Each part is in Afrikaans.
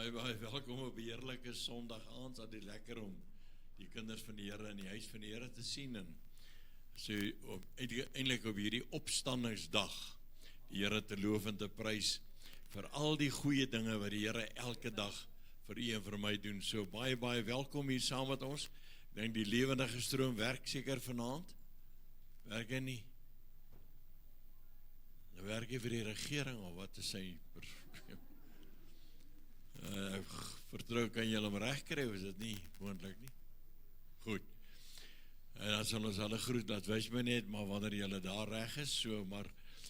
Baie welkom op die heerlike Sondag aand. Het is lekker om die kinders van die Here in die huis van die Here te sien en so eintlik op hierdie opstandingsdag die Here te loof en te prys vir al die goeie dinge wat die Here elke dag vir u en vir my doen. So baie welkom hier saam met ons. Ek dink die lewendige stroom werk seker vanaand. Werk hy nie? Nou werk hy vir die regering of wat is sy vertrou kan jy hom reg kry, is dit nie moontlik nie? Goed. En dan sal ons hulle groet, dat wys my net, maar wanneer julle daar reg is, so, maar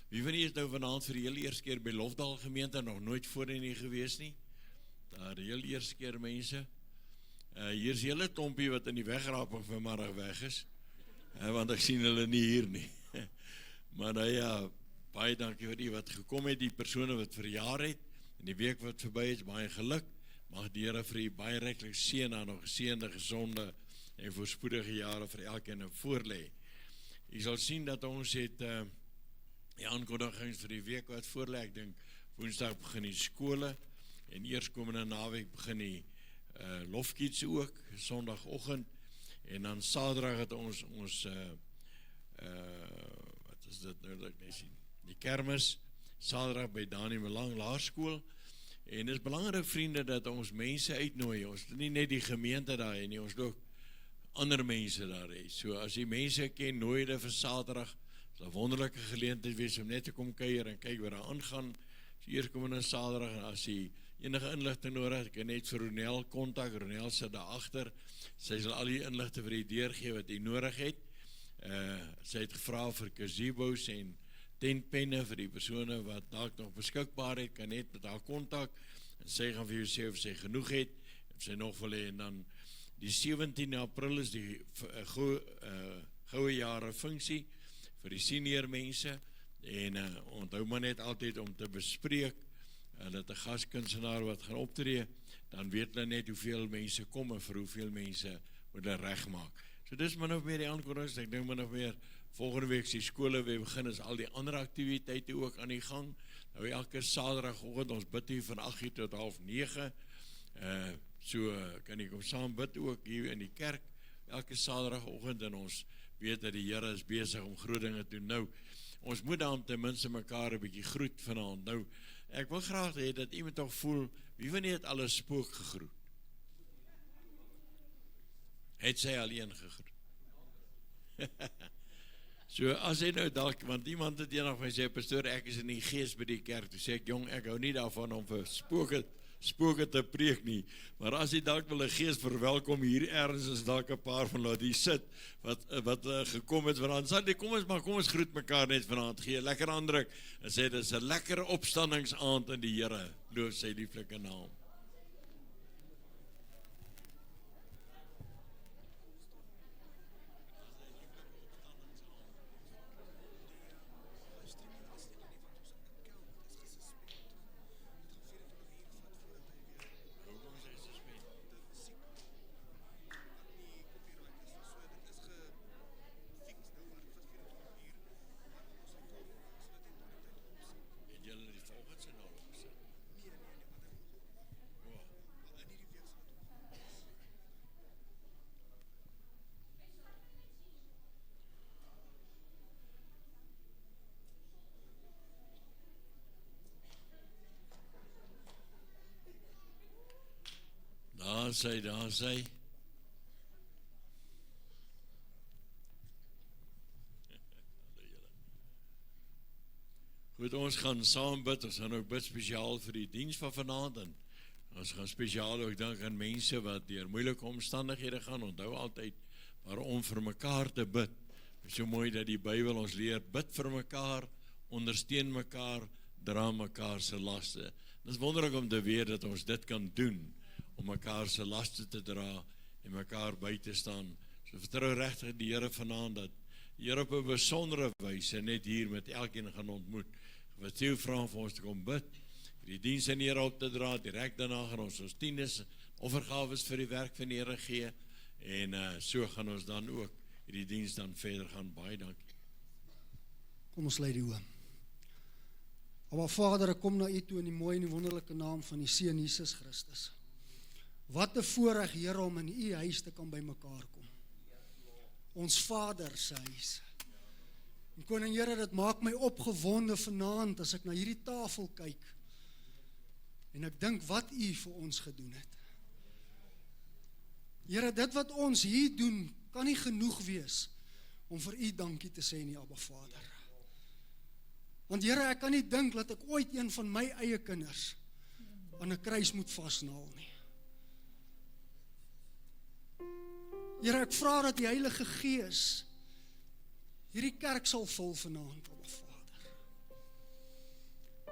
wie van u is nou vanaand vir die heel eerste keer by Lofdal gemeente, nog nooit voorheen nie gewees nie? Daar die heel eerste keer mense. Hier is die hele klompie wat in die wegraping vanmiddag weg is, want ek sien hulle nie hier nie. Maar nou ja, baie dankie vir die wat gekom het, die persone wat verjaar het, in die week wat verby is, baie geluk, mag die Here vir u baie ryklik seën aan nog geseënde, gesonde en voorspoedige jare vir elkeen voorlê. U sal sien dat ons het die aankondigings vir die week wat voorlê, ek dink Woensdag begin die skole en eerskomende naweek begin die lofkids ook, Sondagoggend en dan Saterdag het ons wat is dit nou dat ek nie sien, die kermis Saterdag by Dani Melang Laerskool en dit is belangrik vriende dat ons mense uitnooi, ons nie net die gemeente daar en nie, ons ook ander mense daar hê. So as die mense ken, nooi hulle vir Saterdag, sal 'n wonderlike geleentheid wees om net te kom kuier en kyk wat daar aangaan. So eerskomende Saterdag en as jy enige inligting nodig het, kan net vir Ronel kontak, Ronel sit daar agter. Sy sal al die inligting vir u deurgee wat jy nodig het. Sy het gevra vir gazebos en tentpenne vir die persone wat dalk nog beskikbaar het, kan net met haar kontak en sy gaan vir jou sê of sy genoeg het, of sy nog wil hê. En dan die 17 April is die goue jare funksie vir die senior mense en onthou maar net altyd om te bespreek dat 'n gaskunstenaar wat gaan optree, dan weet hulle net hoeveel mense kom en vir hoeveel mense moet hulle regmaak. So dis min of meer die aankondigings, ek dink min of meer volgende week die skole weer begin, is al die ander aktiwiteite ook aan die gang. Nou elke Saterdagoggend, ons bid hier van 8 uur tot 8:30, so kan jy kom saam bid ook hier in die kerk, elke Saterdagoggend en ons weet dat die Here is besig om groot dinge te doen. Nou, ons moet dan ten minste mekaar 'n bietjie groet vanaand. Nou, ek wil graag hê dat iemand toch voel, wie van nie het al 'n spook gegroet? Het sy alleen gegroet? So as hy nou dalk, want iemand het eendag my sê, pastoor, ek is in die gees by die kerk, toe sê ek, jong, ek hou nie daarvan om vir spooke te preek nie, maar as hy dalk wil 'n gees verwelkom, hier ergens is dalk 'n paar van hulle die sit, wat gekom het vanaand, sê, kom ons groet mekaar net vanaand, gee 'n lekker aandruk, en sê, dit is 'n lekker opstandingsaand in die Here, loof sy lieflike naam. Daar sy. Goed, ons gaan saam bid, ons gaan ook bid spesiaal vir die diens van vanaand, en ons gaan spesiaal ook dink aan mense wat deur moeilike omstandighede gaan, onthou altyd, waarom vir mekaar te bid. Het is so mooi dat die Bybel ons leer, bid vir mekaar, ondersteun mekaar, dra mekaar se laste. Dit is wonderlik om te weet dat ons dit kan doen, om mekaar se laste te dra en mekaar by te staan. So vertrou regtig die Here vanaand dat die Here op 'n besondere wyse net hier met elkeen gaan ontmoet. Wat jy vra vir ons te kom bid, die diens in die Here op te dra, direk daarna gaan ons tiendes, offergawes vir die werk van die Here gee en so gaan ons dan ook hierdie diens dan verder gaan. Baie dankie. Kom ons lei die oë. Maar Vader, ek kom na U toe in die mooi en die wonderlike naam van die Seun Jesus Christus. Wat 'n voorreg, Here, om in U huis te kan bymekaar kom. Ons Vader se huis. En Koning Here, dit maak my opgewonde vanaand as ek na hierdie tafel kyk en ek dink wat U vir ons gedoen het. Here, dit wat ons hier doen, kan nie genoeg wees om vir U dankie te sê nie, Abba Vader. Want Here, ek kan nie dink dat ek ooit een van my eie kinders aan 'n kruis moet vasnaal nie. Here, ek vra dat die Heilige Gees hierdie kerk sal vul vanaand, Abba Vader.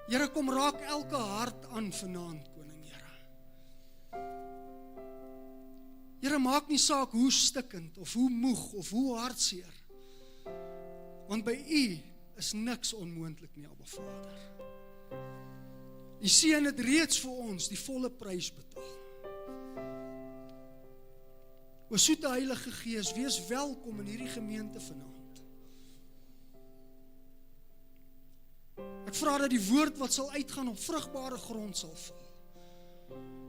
Here, kom raak elke hart aan vanaand, Koning Here. Here, maak nie saak hoe stikkend, of hoe moeg, of hoe hartseer. Want by U is niks onmoontlik nie, Abba Vader. Die Seun het reeds vir ons die volle prys betaal. O soete Heilige Gees, wees welkom in hierdie gemeente vanaand. Ek vra dat die woord wat sal uitgaan op vrugbare grond sal val.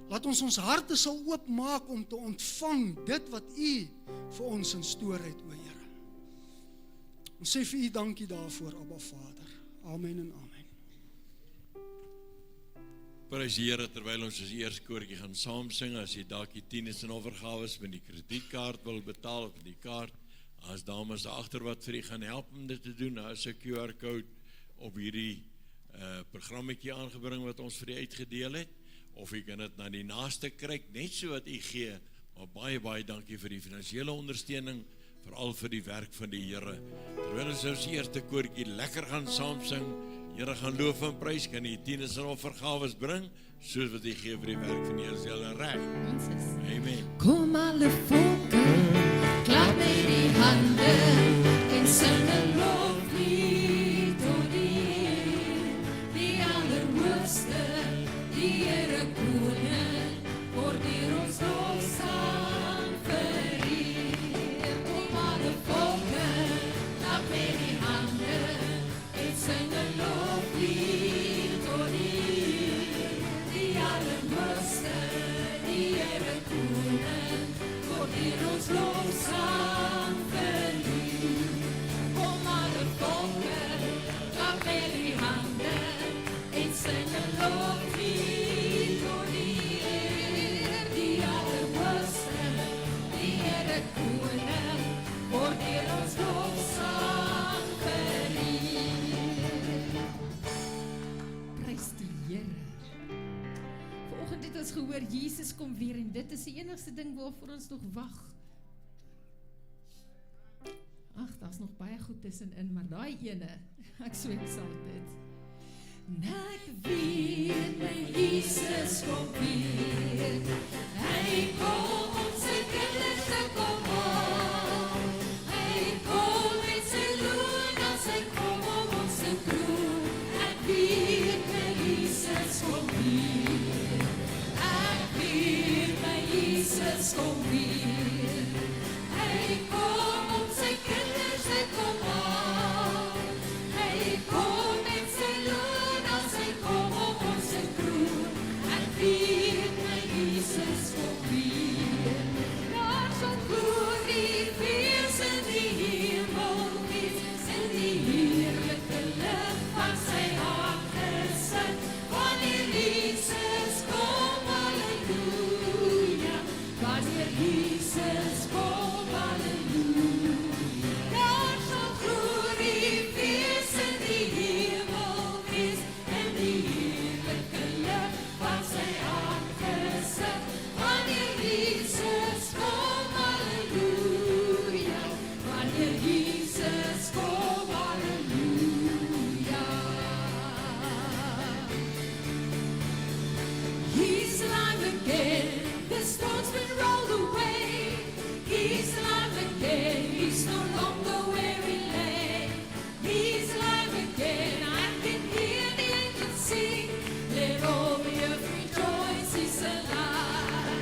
Laat ons harte sal oopmaak om te ontvang dit wat U vir ons in store het, o Here. Ons sê vir U dankie daarvoor, Abba Vader. Amen en amen. Prys die Here, terwyl ons as eerste koortjie gaan saam sing, as jy dalk die tiendes en offergawes met die kredietkaart wil betaal, of die kaart, as dames daar agter wat vir u gaan help om dit te doen, daar is 'n QR-code op hierdie programmetjie aangebring wat ons vir u uitgedeel het, of u kan dit na die naaste kry, net so wat u gee, maar baie dankie vir die finansiële ondersteuning, veral vir die werk van die Here. Terwyl ons eerste koortjie lekker gaan saam sing, Here gaan loof en prys, kan die tiendes en offergawes bring, soos wat hy gee vir die werk van die Here, is julle reg. Amen. Kom alle volke, klap met die hande en sing 'n loflied tot die Allerhoogste, die Here Koning, word hier ons lofsang vereer. Kom alle volke, klap met die hande en sing 'n loflied tot die Allerhoogste, die Here Koning, word hier ons lofsang vereer. Kom alle volke, klap met die hande en sing 'n loflied tot die Allerhoogste, die Here Koning, word hier ons lofsang vereer. Prys die Here. Vanoggend het ons gehoor, Jesus kom weer, en dit is die enigste ding waarvoor ons nog wag. Ag, daar's nog baie goed tussenin, maar daai ene, ek so excited. Ek weet my Jesus kom weer, hy kom om sy kinders te kom haal, hy kom met sy loon, as hy kom om ons te kroon. Ek weet my Jesus kom weer, ek weet my Jesus kom weer, hy kom om sy kinders te kom haal, hy kom met sy loon, as hy kom om ons te kroon. Ek weet my Jesus kom weer. Daar sal glorie wees in die hemel, wees in die heerlike lig van sy aangesig. Wanneer Jesus kom, halleluja, wanneer Jesus kom, halleluja. Daar sal glorie wees in die hemel, wees in die heerlike lig van sy aangesig. Wanneer Jesus kom, halleluja, wanneer Jesus kom, halleluja. He's alive again, the storm's been rolled away. He's alive again, he's no longer where he lay. He's alive again, I can hear the angels sing. Let all the earth rejoice, he's alive.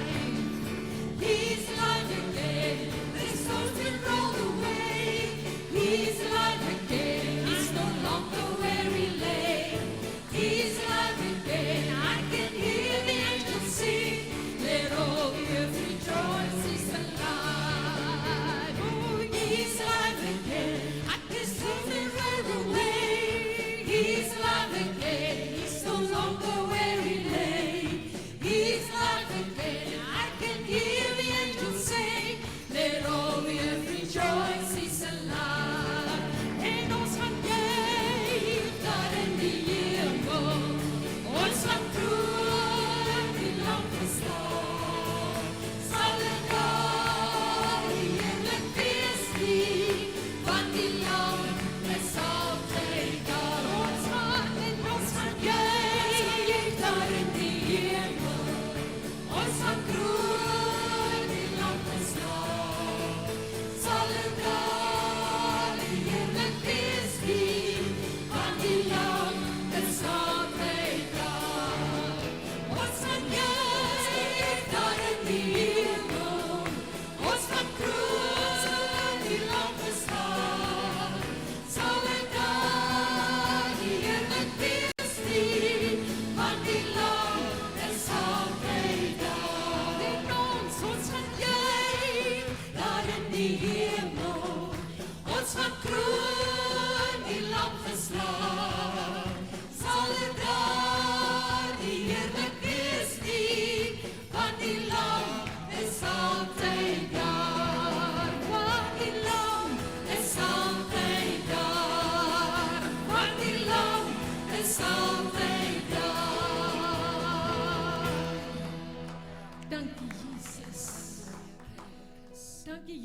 He's alive again, the storm's been rolled away. He's alive again, he's no longer where he lay.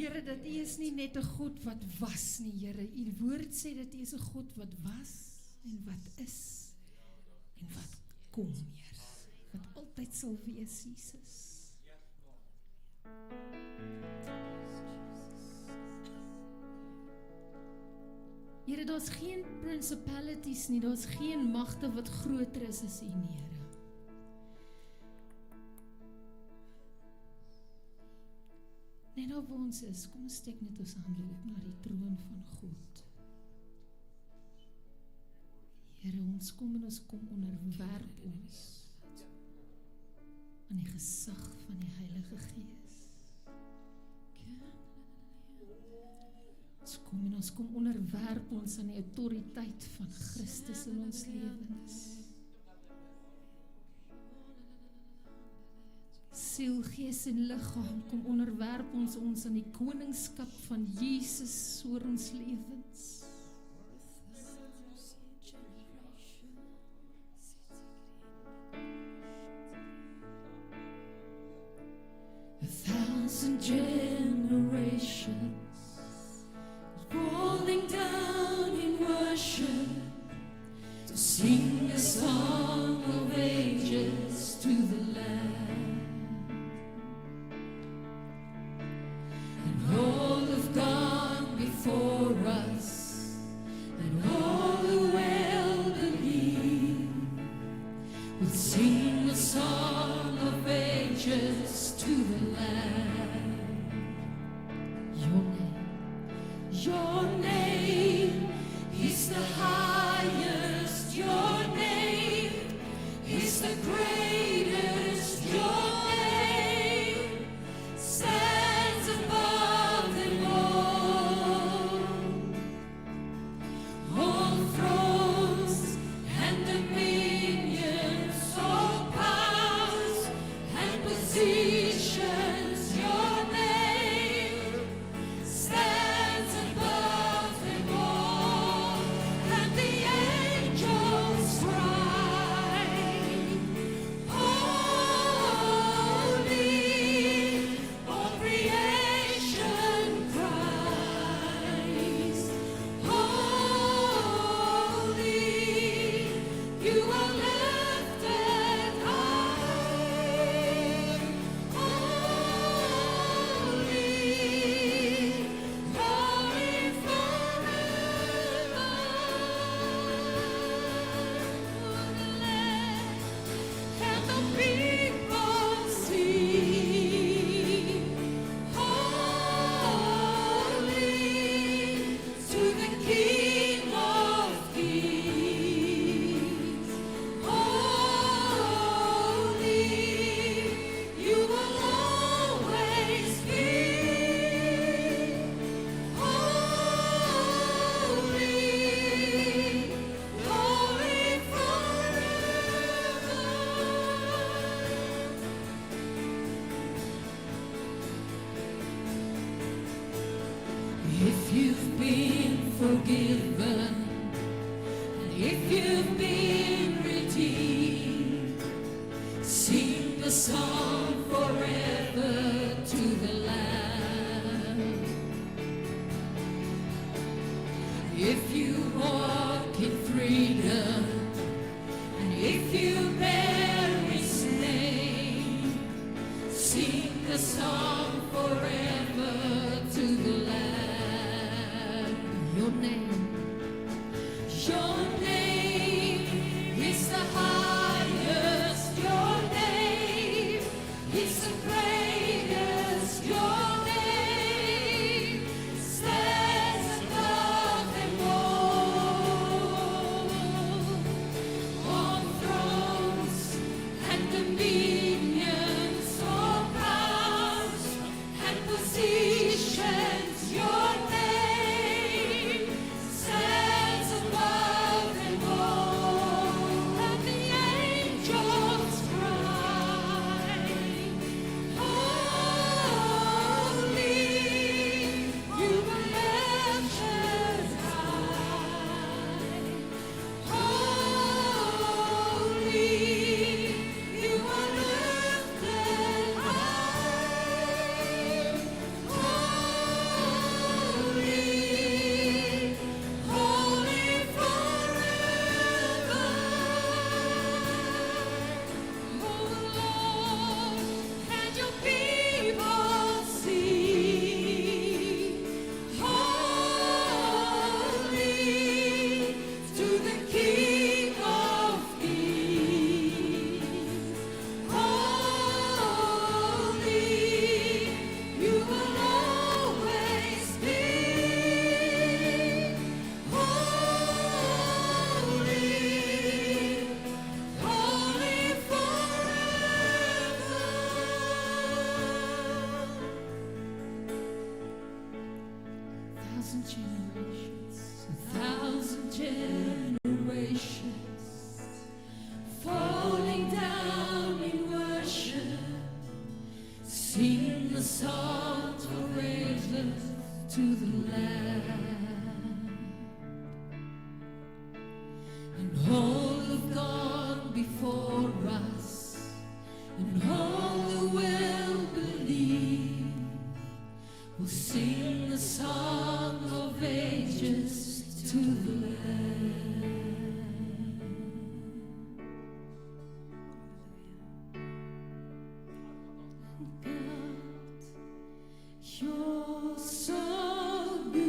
Here, dat U is nie net 'n God wat was nie, Here. U woord sê dat U is 'n God wat was en wat is en wat kom, Here. Wat altyd sal wees, Jesus. Here, daar's geen principalities nie, daar's geen magte wat groter is as U, nie, Here. Net daar waar ons is, kom ons steek net ons hande op na die troon van God. Here, ons kom en ons kom onderwerp ons aan die gesag van die Heilige Gees. Ons kom en ons kom onderwerp ons aan die autoriteit van Christus in ons lewens. Siel, gees en liggaam, kom onderwerp ons aan die koningskap van Jesus oor ons lewens. 1,000 generations falling down in worship to sing a song of ages to the Lamb. And all have gone before us, and all who well believe will sing a song of ages to the Lamb. Your name is the highest. Your name is the greatest. Your name stands above them all. All thrones and dominions, all powers and positions. Your name stands above them all, and the angels cry, holy, all creation cries, holy, you are lifted high, holy, glory forever. And the people sing, holy, to the King of Kings. Holy, you will always be. Holy, glory forever. If you've been forgiven, and if you've been redeemed, sing the song forever to the Lamb. If you walk in freedom, and if you bear His name, sing the song forever to the Lamb. Your name is the highest. Your name is the greatest. Your name stands above them all. All thrones and dominions, all powers You're so good,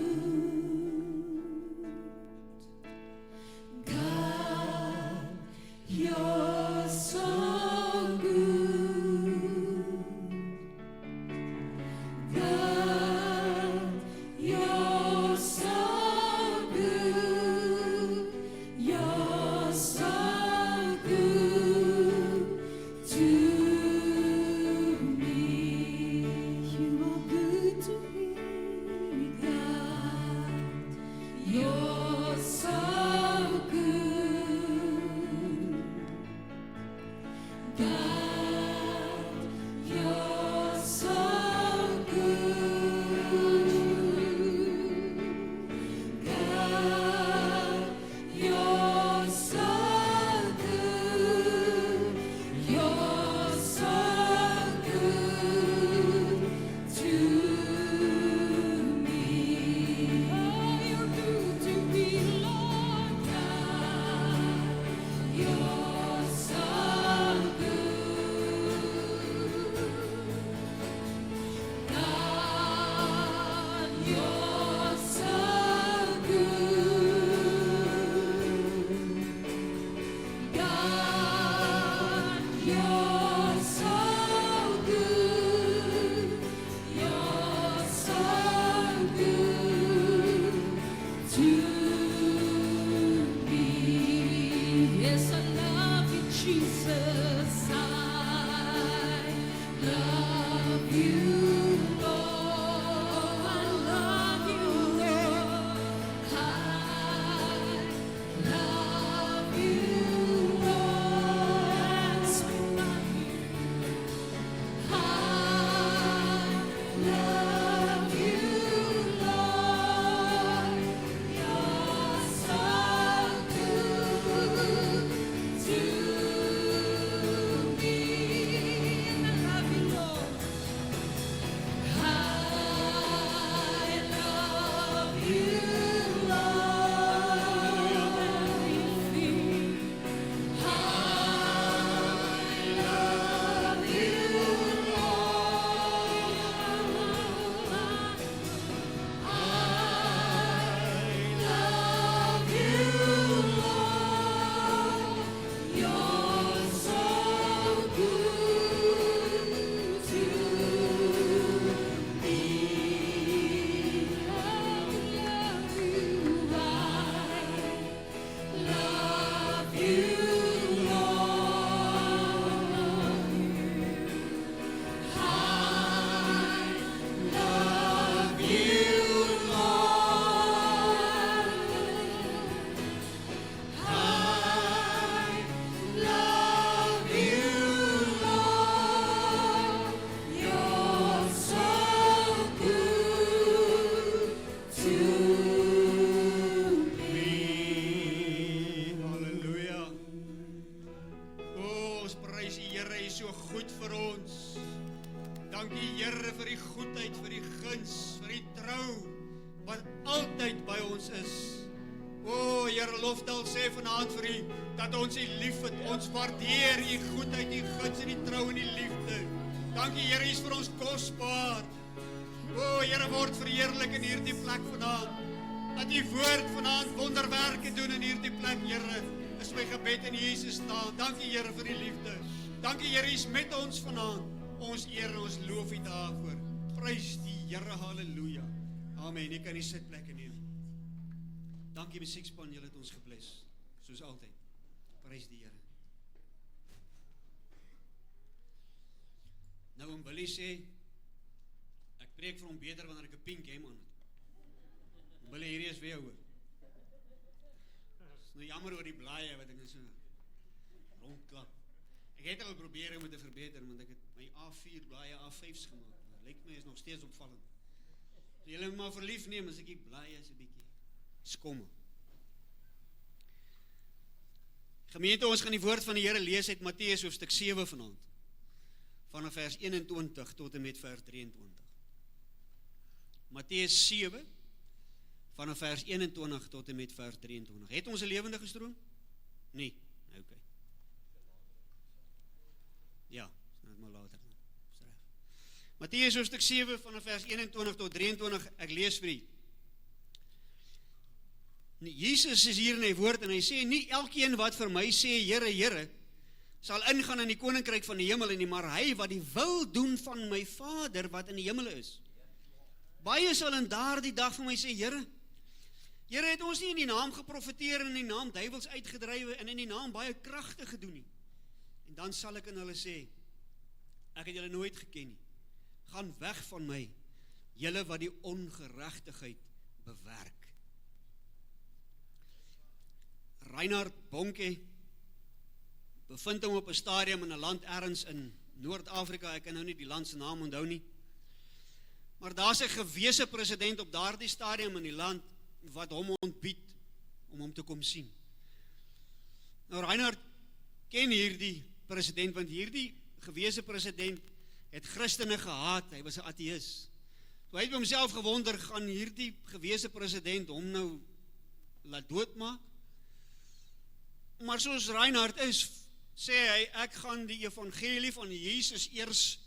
God. You're so good, God. You're so good. You're so good to me. You are good to me, God. You're so good, God. You're so good, God. You're so good. You're so good to me. Oh, you're good to me, Lord God. You're so good, God. You're so good, God. You're so good. You're so good to me. Yes, I love you, Jesus. I love you, Lord. I love you, Lord. I love you, Lord. Yes, we love you. I love you, Lord. You're so good to me. And I love you, Lord. I love you, Lord. Everything. I love you, Lord. I love you, Lord. You're so good to me. I love you, Halleluja. O, ons prys die Here, hy is so goed vir ons. Dankie Here vir die goedheid, vir die guns, vir die trou, wat altyd by ons is. O, Here, loftel sê vanaand vir u, dat ons u lief het, ons waardeer u goedheid, u guns en die trou en die liefde. Dankie Here, hy is vir ons kosbaar. O, Here, word verheerlik in hierdie plek vanaand. Dat die woord vanaand wonderwerke doen in hierdie plek, Here, is my gebed in Jesus naam. Dankie Here vir die liefde. Dankie Here, U is met ons vanaand. Ons eer en ons loof U daarvoor. Prys die Here, halleluja. Amen. Jy kan die sitplekke neem. Dankie musiekspan, julle het ons gebless, soos altyd. Prys die Here. Nou om Billy sê, ek preek vir hom beter wanneer ek 'n pink hem aan het. Billy, hierdie is vir jou hoor. Is nou jammer oor die blaaie wat ek nou so rondklap. Ek het al probeer om dit te verbeter, want ek het my A4 blaaie A5's gemaak. Maar lyk my is nog steeds opvallend. So julle moet maar verlief neem as ek die blaaie is 'n bietjie skommel. Gemeente, ons gaan die woord van die Here lees uit Matteus hoofstuk 7 vanaand. Vanaf vers 21 tot en met vers 23. Matteus 7 vanaf vers 21 tot en met vers 23. Het ons 'n lewendige stroom? Nee. Okay. Ja, net maar later dan. Matteus hoofstuk 7 vanaf vers 21 tot 23, ek lees vir u. Jesus is hier in die woord en hy sê, nie elkeen wat vir my sê, Here, Here, sal ingaan in die koninkryk van die hemel nie, maar hy wat die wil doen van my Vader wat in die hemel is. Baie sal in daardie dag vir my sê, Here, Here, het ons nie in die naam geprofeteer en in die naam duiwels uitgedrywe en in die naam baie kragte gedoen nie. En dan sal ek aan hulle sê, ek het julle nooit geken nie. Gaan weg van my, julle wat die ongeregtigheid bewerk. Reinhard Bonke bevind hom op 'n stadium in 'n land ergens in Noord-Afrika, ek kan nou nie die land se naam onthou nie. Maar daar's 'n gewese president op daardie stadium in die land wat hom ontbied om hom te kom sien. Nou Reinhard ken hierdie president, want hierdie gewese president het Christene gehaat, hy was 'n ateïs. Toe hy het homself gewonder, gaan hierdie gewese president hom nou laat doodmaak? Maar soos Reinhard is, sê hy, ek gaan die evangelie van Jesus eers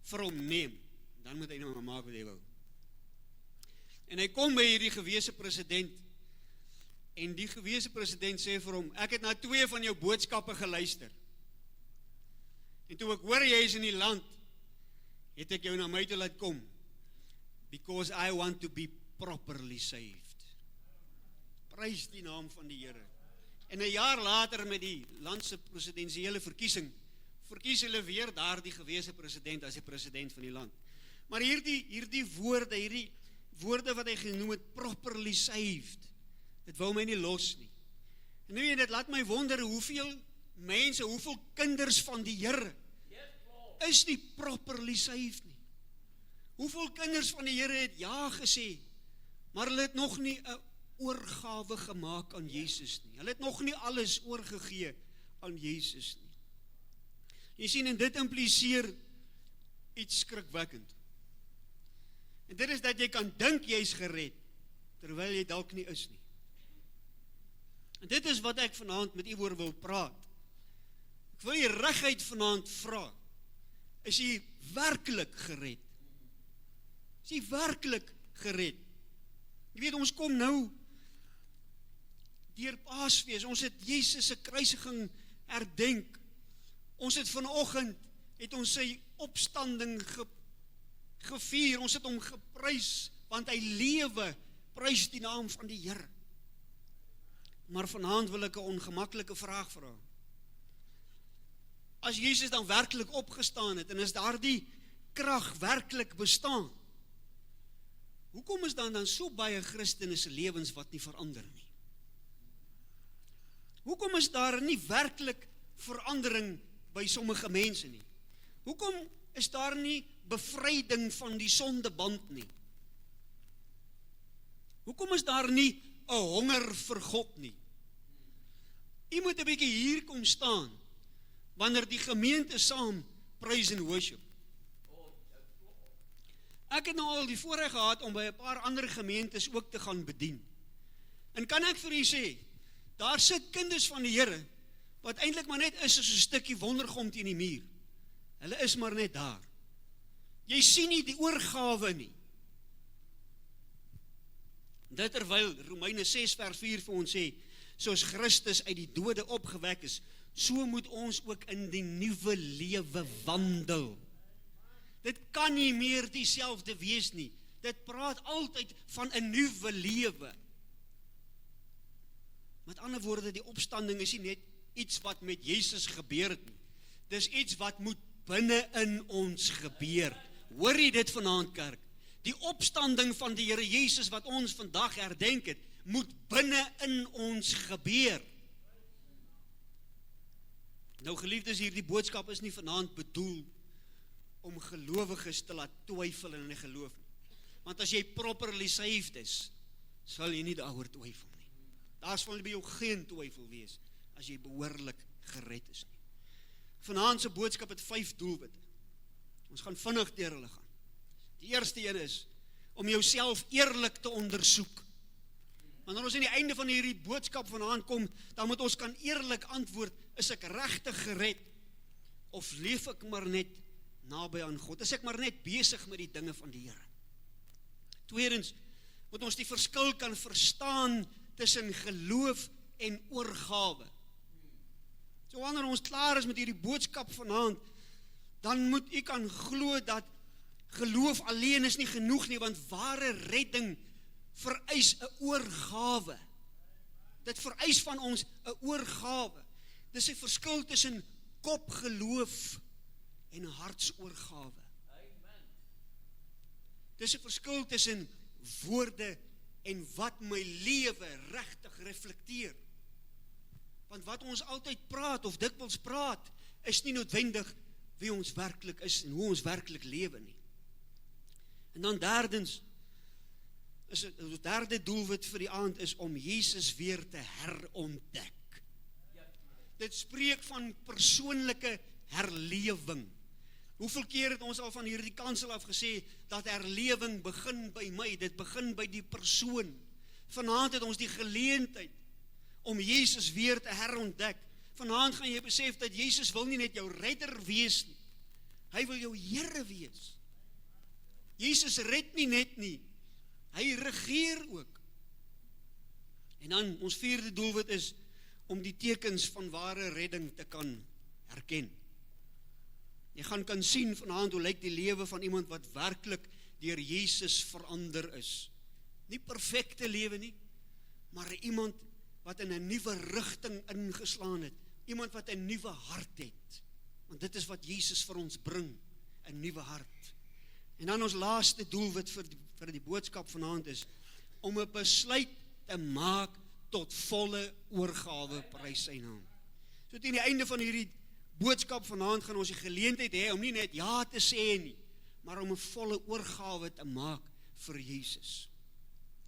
vir hom neem. Dan moet hy nou maar maak wat hy wil. En hy kom by hierdie gewese president, en die gewese president sê vir hom, ek het na 2 van jou boodskappe geluister. En toe ek hoor jy is in die land, het ek jou na my toe laat kom, because I want to be properly saved. Prys die naam van die Here. En 'n jaar later met die landse presidensiële verkiesing, verkies hulle weer daardie gewese president as die president van die land. Maar hierdie woorde wat hy genoem het, properly saved, dit wou my nie los nie. En nou, dit laat my wonder, hoeveel mense, hoeveel kinders van die Here is nie properly saved nie. Hoeveel kinders van die Here het ja gesê, maar hulle het nog nie 'n oorgawe gemaak aan Jesus nie. Hulle het nog nie alles oorgegee aan Jesus nie. Jy sien, en dit impliseer iets skrikwekkend. En dit is dat jy kan dink jy is gered, terwyl jy dalk nie is nie. En dit is wat ek vanaand met u oor wil praat. Ek wil jy reguit vanaand vra, is jy werklik gered? Is jy werklik gered? Jy weet, ons kom nou deur Paasfees, ons het Jesus se kruisiging herdenk. Ons het vanoggend, het ons sy opstanding gevier, ons het hom geprys, want hy lewe, prys die naam van die Here. Maar vanaand wil ek 'n ongemaklike vraag vra. As Jesus dan werklik opgestaan het, en as daardie krag werklik bestaan, hoekom is dan so baie Christene se lewens wat nie verander nie? Hoekom is daar nie werklik verandering by sommige mense nie? Hoekom is daar nie bevryding van die sondeband nie? Hoekom is daar nie 'n honger vir God nie? U moet 'n bietjie hier kom staan, wanneer die gemeente saam praise and worship. Ek het nou al die voorreg gehad om by 'n paar ander gemeentes ook te gaan bedien. En kan ek vir u sê, daar sit kinders van die Here, wat eintlik maar net is soos 'n stukkie wondergom teen die muur. Hulle is maar net daar. Jy sien nie die oorgawe nie. Dit terwyl Romeine 6 vers 4 vir ons sê, soos Christus uit die dode opgewek is, so moet ons ook in die nuwe lewe wandel. Dit kan nie meer dieselfde wees nie. Dit praat altyd van 'n nuwe lewe. Met ander woorde, die opstanding is nie net iets wat met Jesus gebeur het nie. Dis iets wat moet binne in ons gebeur. Hoor jy dit vanaand, kerk? Die opstanding van die Here Jesus wat ons vandag herdenk het, moet binne in ons gebeur. Nou geliefdes, hierdie boodskap is nie vanaand bedoel om gelowiges te laat twyfel in hulle geloof nie. Want as jy properly saved is, sal jy nie daaroor twyfel nie. Daar sal by jou geen twyfel wees as jy behoorlik gered is nie. Vanaand se boodskap het 5 doelwitte. Ons gaan vinnig deur hulle gaan. Die eerste een is om jouself eerlik te ondersoek. Wanneer ons aan die einde van hierdie boodskap vanaand kom, dan moet ons kan eerlik antwoord, is ek regtig gered of leef ek maar net naby aan God? Is ek maar net besig met die dinge van die Here? Tweedens, moet ons die verskil kan verstaan tussen geloof en oorgawe. So wanneer ons klaar is met hierdie boodskap vanaand, dan moet u kan glo dat geloof alleen is nie genoeg nie, want ware redding vereis 'n oorgawe. Dit vereis van ons 'n oorgawe. Dis 'n verskil tussen kopgeloof en hartsoorgawe. Dis 'n verskil tussen woorde en wat my lewe regtig reflekteer. Want wat ons altyd praat of dikwels praat, is nie noodwendig wie ons werklik is en hoe ons werklik lewe nie. En dan derdens, die derde doelwit vir die aand is om Jesus weer te herontdek. Dit spreek van persoonlike herlewing. Hoeveel keer het ons al van hierdie kansel af gesê, dat herlewing begin by my, dit begin by die persoon. Vanaand het ons die geleentheid om Jesus weer te herontdek. Vanaand gaan jy besef dat Jesus wil nie net jou redder wees nie, hy wil jou Here wees. Jesus red nie net nie, hy regeer ook. En dan ons vierde doelwit is om die tekens van ware redding te kan herken. Jy gaan kan sien vanaand hoe lyk die lewe van iemand wat werklik deur Jesus verander is. Nie perfekte lewe nie, maar iemand wat in 'n nuwe rigting ingeslaan het. Iemand wat 'n nuwe hart het. Want dit is wat Jesus vir ons bring, 'n nuwe hart. En dan ons laaste doelwit vir die boodskap vanaand is om 'n besluit te maak tot volle oorgawe, prys sy naam. So teen die einde van hierdie boodskap vanaand gaan ons die geleentheid hê om nie net ja te sê nie, maar om 'n volle oorgawe te maak vir Jesus.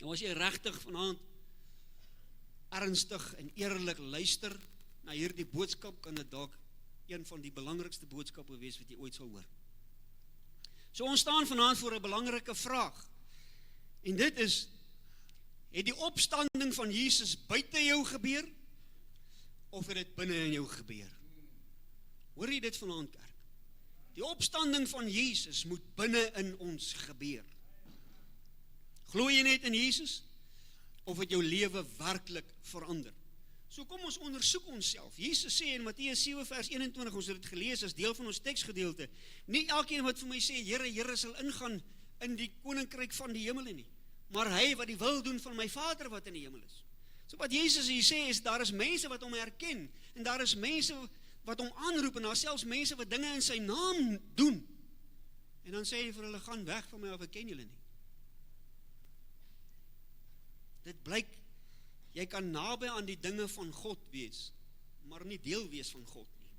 Nou as jy regtig vanaand ernstig en eerlik luister na hierdie boodskap, kan dit dalk een van die belangrikste boodskappe wees wat jy ooit sal hoor. So ons staan vanaand voor 'n belangrike vraag. En dit is, het die opstanding van Jesus buite jou gebeur, of het dit binne in jou gebeur? Hoor jy dit vanaand, kerk? Die opstanding van Jesus moet binne in ons gebeur. Glo jy net in Jesus, of het jou lewe werklik verander? So kom ons ondersoek onsself. Jesus sê in Matteus 7 vers 21, ons het dit gelees as deel van ons teksgedeelte, nie elkeen wat vir my sê, Here, Here, sal ingaan in die koninkryk van die hemele nie, maar hy wat die wil doen van my Vader wat in die hemel is. So wat Jesus hier sê is, daar is mense wat hom herken, en daar is mense wat hom aanroep, en daar is selfs mense wat dinge in sy naam doen. En dan sê hy vir hulle, gaan weg van my, of ek ken julle nie. Dit blyk, jy kan naby aan die dinge van God wees, maar nie deel wees van God nie.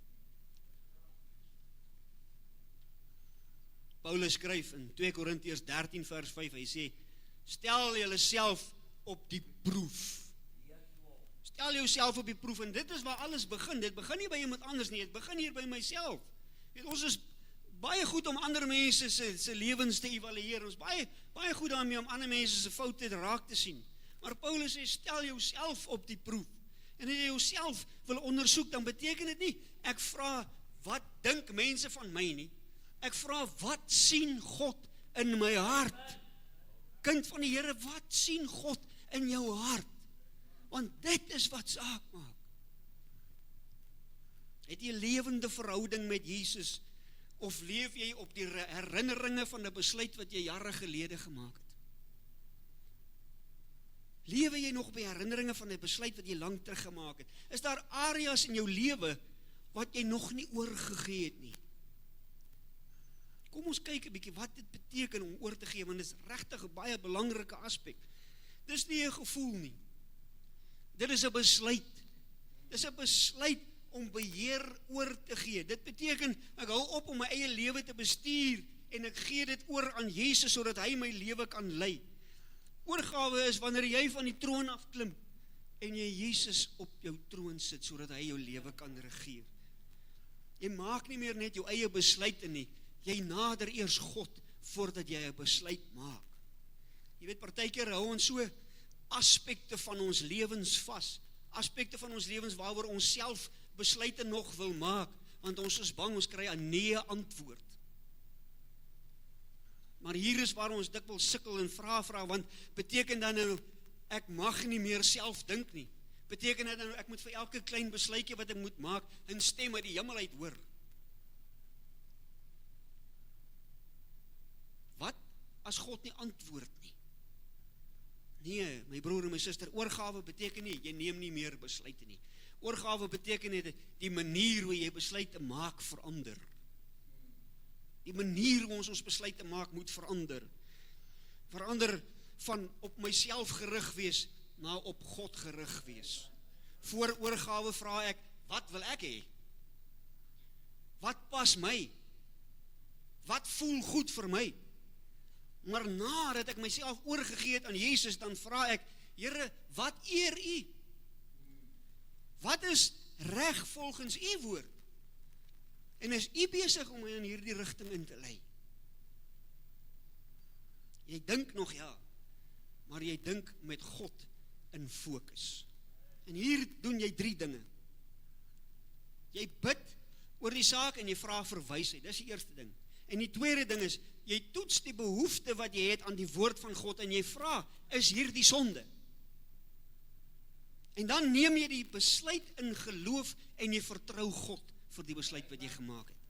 Paulus skryf in 2 Korintiërs 13 vers 5, hy sê, stel julleself op die proef. Stel jouself op die proef, en dit is waar alles begin. Dit begin nie by iemand anders nie, dit begin hier by myself. Weet, ons is baie goed om ander mense se lewens te evalueer, ons baie goed daarmee om ander mense se foute raak te sien. Maar Paulus sê, stel jouself op die proef. En as jy jouself wil ondersoek, dan beteken dit nie, ek vra, wat dink mense van my nie? Ek vra, wat sien God in my hart? Kind van die Here, wat sien God in jou hart? Want dit is wat saak maak. Het jy 'n lewende verhouding met Jesus, of leef jy op die herinneringe van 'n besluit wat jy jare gelede gemaak het? Lewe jy nog by herinneringe van 'n besluit wat jy lank terug gemaak het? Is daar areas in jou lewe wat jy nog nie oorgegee het nie? Kom ons kyk 'n bietjie wat dit beteken om oor te gee, want dit is regtig 'n baie belangrike aspek. Dis nie 'n gevoel nie. Dit is 'n besluit. Dis 'n besluit om beheer oor te gee. Dit beteken, ek hou op om my eie lewe te bestuur, en ek gee dit oor aan Jesus, sodat hy my lewe kan lei. Oorgawe is wanneer jy van die troon afklim, en jy Jesus op jou troon sit, sodat hy jou lewe kan regeer. Jy maak nie meer net jou eie besluite nie, jy nader eers God, voordat jy 'n besluit maak. Jy weet, partykeer hou ons so aspekte van ons lewens vas, aspekte van ons lewens waaroor ons self besluite nog wil maak, want ons is bang, ons kry 'n nee antwoord. Maar hier is waar ons dikwels sukkel en vra, want beteken dan nou, ek mag nie meer self dink nie. Beteken dit nou, ek moet vir elke klein besluitjie wat ek moet maak, 'n stem uit die hemel uit hoor. Wat as God nie antwoord nie? Nee, my broer en my suster, oorgawe beteken nie, jy neem nie meer besluite nie. Oorgawe beteken net, die manier hoe jy besluite maak verander. Die manier hoe ons besluite maak moet verander. Verander van op myself gerig wees, na op God gerig wees. Voor oorgawe vra ek, wat wil ek hê? Wat pas my? Wat voel goed vir my? Maar nadat ek myself oorgegee het aan Jesus, dan vra ek, Here, wat eer U? Wat is reg volgens U woord? En is U besig om my in hierdie rigting in te lei? Jy dink nog ja, maar jy dink met God in fokus. En hier doen jy 3 dinge. Jy bid oor die saak en jy vra vir wysheid, dis die eerste ding. En die tweede ding is, jy toets die behoefte wat jy het aan die woord van God en jy vra, is hierdie sonde? En dan neem jy die besluit in geloof en jy vertrou God vir die besluit wat jy gemaak het.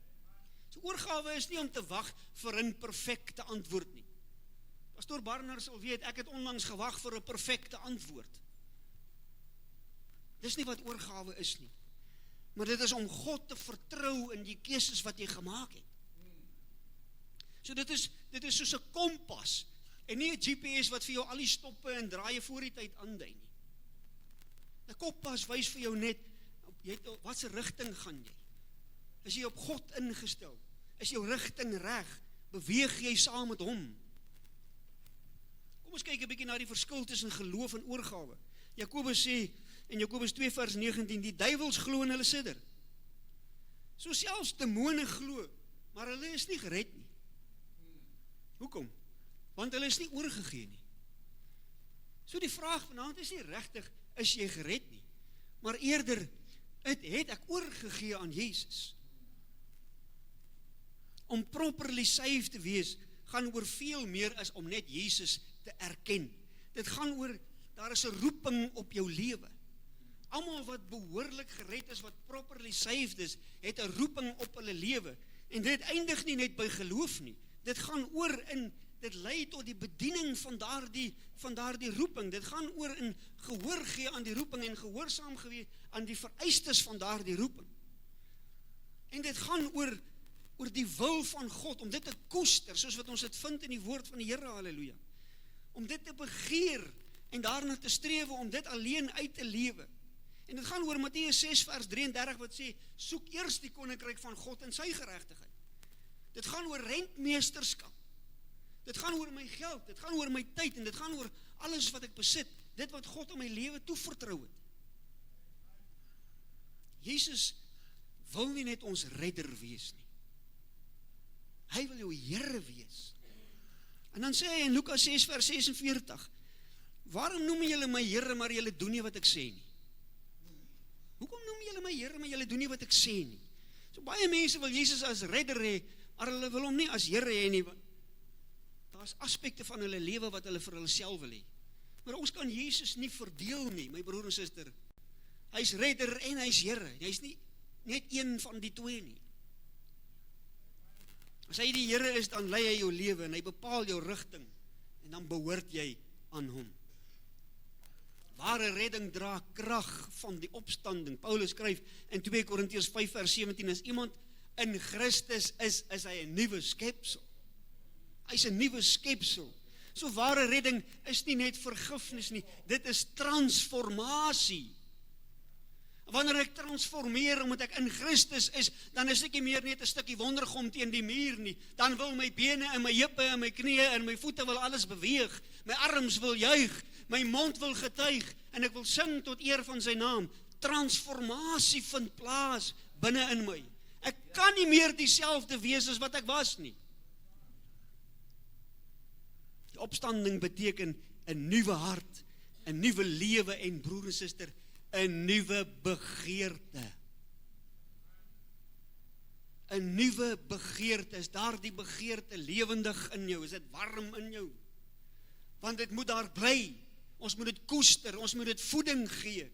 So oorgawe is nie om te wag vir 'n perfekte antwoord nie. Pastoor Barnard sal weet, ek het onlangs gewag vir 'n perfekte antwoord. Dis nie wat oorgawe is nie. Maar dit is om God te vertrou in die keuses wat jy gemaak het. So dit is soos 'n kompas en nie 'n GPS wat vir jou al die stoppe en draaie voor die tyd aandui nie. 'n Kompas wys vir jou net wat se rigting gaan jy? Is jy op God ingestel? Is jou rigting reg? Beweeg jy saam met hom? Kom ons kyk 'n bietjie na die verskil tussen geloof en oorgawe. Jakobus sê in Jakobus 2 vers 19, die duiwels glo in hulle sidder. So selfs demone glo, maar hulle is nie gered nie. Hoekom? Want hulle is nie oorgegee nie. So die vraag vanaand is nie regtig, is jy gered nie, maar eerder, het ek oorgegee aan Jesus. Om properly saved te wees, gaan oor veel meer as om net Jesus te erken. Dit gaan oor, daar is 'n roeping op jou lewe. Almal wat behoorlik gered is, wat properly saved is, het 'n roeping op hulle lewe. En dit eindig nie net by geloof nie. Dit gaan oor dit lei tot die bediening van daardie roeping. Dit gaan oor in gehoor gee aan die roeping en gehoorsaam gewees aan die vereistes van daardie roeping. En dit gaan oor die wil van God, om dit te koester, soos wat ons dit vind in die woord van die Here, halleluja. Om dit te begeer en daarna te strewe, om dit alleen uit te lewe. En dit gaan oor Matteus 6 vers 33 wat sê, soek eers die koninkryk van God en sy geregtigheid. Dit gaan oor rentmeesterskap. Dit gaan oor my geld, dit gaan oor my tyd en dit gaan oor alles wat ek besit, dit wat God in my lewe toevertrou het. Jesus wil nie net ons redder wees nie. Hy wil jou Here wees. En dan sê hy in Lukas 6 vers 46, waarom noem julle my Here, maar julle doen nie wat ek sê nie? Hoekom noem julle my Here, maar julle doen nie wat ek sê nie? So baie mense wil Jesus as redder hê, maar hulle wil hom nie as Here hê nie. Daar is aspekte van hulle lewe wat hulle vir hulle self wil hê. Maar ons kan Jesus nie verdeel nie, my broer en suster. Hy's redder en hy's Here. Hy's nie net een van die twee nie. As hy die Here is, dan lei hy jou lewe en hy bepaal jou rigting en dan behoort jy aan hom. Ware redding dra krag van die opstanding. Paulus skryf in 2 Korintiërs 5 vers 17, as iemand in Christus is hy 'n nuwe skepsel. Hy's 'n nuwe skepsel. So ware redding is nie net vergifnis nie, dit is transformasie. Wanneer ek transformeer omdat ek in Christus is, dan is ek nie meer net 'n stukkie wondergom teen die muur nie. Dan wil my bene en my heupe en my knieë en my voete wil alles beweeg. My arms wil juig, my mond wil getuig en ek wil sing tot eer van sy naam. Transformasie vind plaas binne in my. Ek kan nie meer dieselfde wees as wat ek was nie. Die opstanding beteken 'n nuwe hart, 'n nuwe lewe en broer en suster, 'n nuwe begeerte. 'n nuwe begeerte? Is daardie begeerte lewendig in jou? Is dit warm in jou? Want dit moet daar bly. Ons moet dit koester, ons moet dit voeding gee.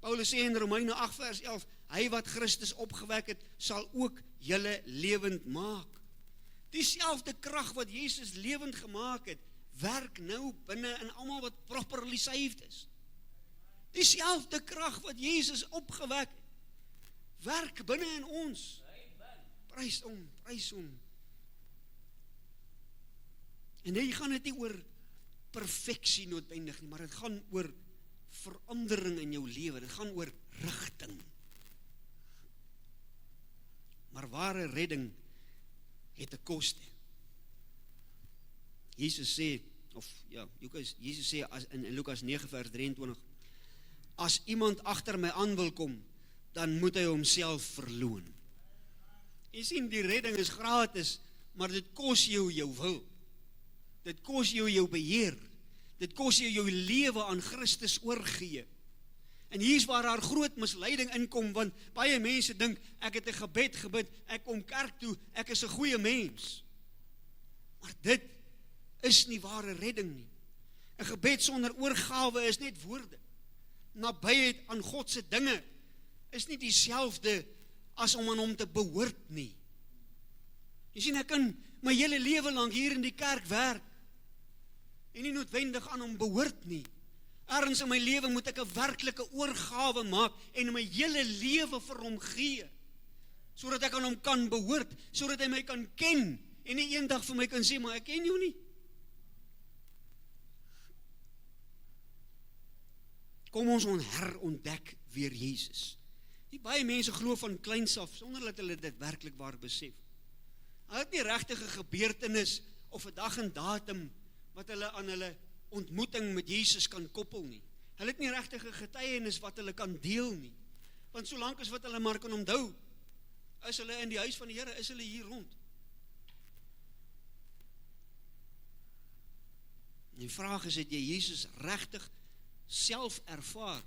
Paulus sê in Romeine 8 vers 11, hy wat Christus opgewek het, sal ook julle lewend maak. Dieselfde krag wat Jesus lewend gemaak het, werk nou binne in almal wat properly saved is. Dieselfde krag wat Jesus opgewek het, werk binne in ons. Prys hom. En hier gaan dit nie oor perfeksie noodwendig nie, maar dit gaan oor verandering in jou lewe, dit gaan oor rigting. Maar ware redding het 'n koste. Jesus sê in Lukas 9 vers 23, as iemand agter my aan wil kom, dan moet hy homself verloon. Jy sien, die redding is gratis, maar dit kos jou jou wil. Dit kos jou jou beheer. Dit kos jou jou lewe aan Christus oorgee. En hier's waar daar groot misleiding inkom, want baie mense dink, ek het 'n gebed gebid, ek kom kerk toe, ek is 'n goeie mens. Maar dit is nie ware redding nie. 'n gebed sonder oorgawe is net woorde. Nabyheid aan God se dinge is nie dieselfde as om aan hom te behoort nie. Jy sien, ek kan my hele lewe lank hier in die kerk werk en nie noodwendig aan hom behoort nie. Ergens in my lewe moet ek 'n werklike oorgawe maak en my hele lewe vir hom gee, sodat ek aan hom kan behoort, sodat hy my kan ken en nie eendag vir my kan sê, maar ek ken jou nie. Kom ons herontdek weer Jesus. Die baie mense glo van kleins af, sonder dat hulle dit werklik waar besef. Hulle het nie regtige gebeurtenis of 'n dag en datum wat hulle aan hulle ontmoeting met Jesus kan koppel nie. Hulle het nie regtige getuienis wat hulle kan deel nie. Want solank as wat hulle maar kan onthou, is hulle in die huis van die Here, is hulle hier rond. Die vraag is, het jy Jesus regtig self ervaar?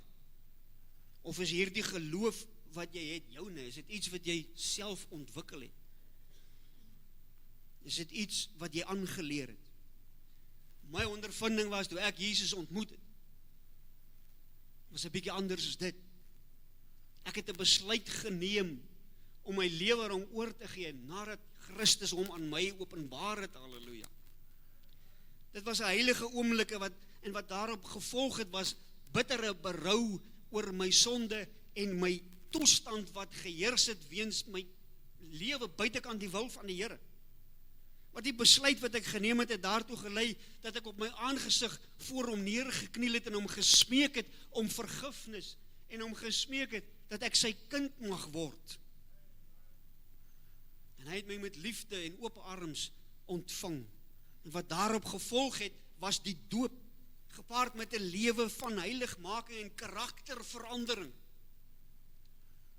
Of is hierdie geloof wat jy het joune? Is dit iets wat jy self ontwikkel het? Is dit iets wat jy aangeleer het? My ondervinding was, toe ek Jesus ontmoet het, was 'n bietjie anders as dit. Ek het 'n besluit geneem om my lewe aan hom oor te gee, nadat Christus hom aan my openbaar het, halleluja. Dit was 'n heilige oomblik wat daarop gevolg het, was bittere berou oor my sonde en my toestand wat geheers het weens my lewe buitekant die wil van die Here. Maar die besluit wat ek geneem het daartoe gelei, dat ek op my aangesig voor hom neergekniel het en hom gesmeek het om vergifnis, en hom gesmeek het dat ek sy kind mag word. En hy het my met liefde en oop arms ontvang. En wat daarop gevolg het, was die doop, gepaard met 'n lewe van heiligmaking en karakterverandering.